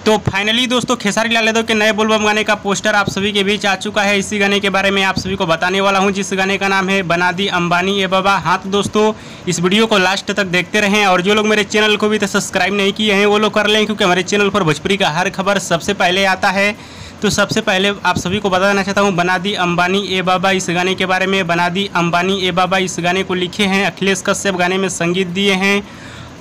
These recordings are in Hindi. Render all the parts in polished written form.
तो फाइनली दोस्तों खेसारी लाल यादव के नए बोलबम गाने का पोस्टर आप सभी के बीच आ चुका है। इसी गाने के बारे में आप सभी को बताने वाला हूं, जिस गाने का नाम है बना दी अंबानी ए बाबा। हाँ तो दोस्तों इस वीडियो को लास्ट तक देखते रहें, और जो लोग मेरे चैनल को भी तो सब्सक्राइब नहीं किए हैं वो लोग कर लें, क्योंकि हमारे चैनल पर भोजपुरी का हर खबर सबसे पहले आता है। तो सबसे पहले आप सभी को बताना चाहता हूँ बना दी अंबानी ए बाबा इस गाने के बारे में। बना दी अंबानी ए बाबा इस गाने को लिखे हैं अखिलेश कश्यप, गाने में संगीत दिए हैं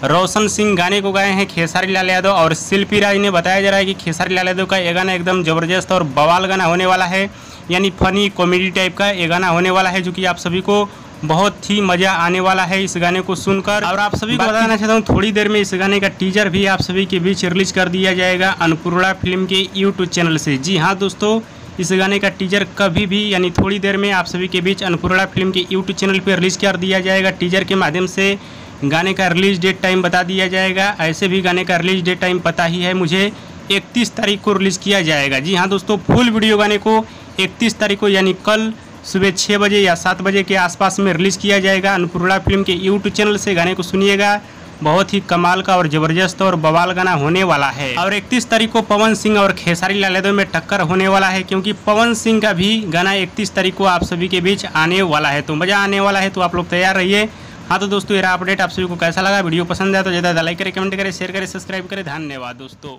रोशन सिंह, गाने को गाए हैं खेसारी लाल यादव और शिल्पी राज ने। बताया जा रहा है कि खेसारी लाल यादव का ये गाना एकदम ज़बरदस्त और बवाल गाना होने वाला है, यानी फनी कॉमेडी टाइप का ये गाना होने वाला है, जो कि आप सभी को बहुत ही मज़ा आने वाला है इस गाने को सुनकर। और आप सभी को बताना चाहता हूँ थोड़ी देर में इस गाने का टीजर भी आप सभी के बीच रिलीज कर दिया जाएगा अन्नपूर्णा फिल्म के यूट्यूब चैनल से। जी हाँ दोस्तों, इस गाने का टीजर कभी भी यानी थोड़ी देर में आप सभी के बीच अन्नपूर्णा फिल्म के यूट्यूब चैनल पर रिलीज कर दिया जाएगा। टीजर के माध्यम से गाने का रिलीज डेट टाइम बता दिया जाएगा। ऐसे भी गाने का रिलीज डेट टाइम पता ही है मुझे, 31 तारीख को रिलीज़ किया जाएगा। जी हाँ दोस्तों, फुल वीडियो गाने को 31 तारीख को यानी कल सुबह 6 बजे या 7 बजे के आसपास में रिलीज़ किया जाएगा अन्नपूर्णा फिल्म के यूट्यूब चैनल से। गाने को सुनिएगा, बहुत ही कमाल का और ज़बरदस्त और बवाल गाना होने वाला है। और 31 तारीख को पवन सिंह और खेसारी लाल यादव में टक्कर होने वाला है, क्योंकि पवन सिंह का भी गाना 31 तारीख को आप सभी के बीच आने वाला है। तो मज़ा आने वाला है, तो आप लोग तैयार रहिए। हाँ तो दोस्तों, ये अपडेट आप सभी को कैसा लगा? वीडियो पसंद आया तो ज़्यादा लाइक करें, कमेंट करें, शेयर करें, सब्सक्राइब करें। धन्यवाद दोस्तों।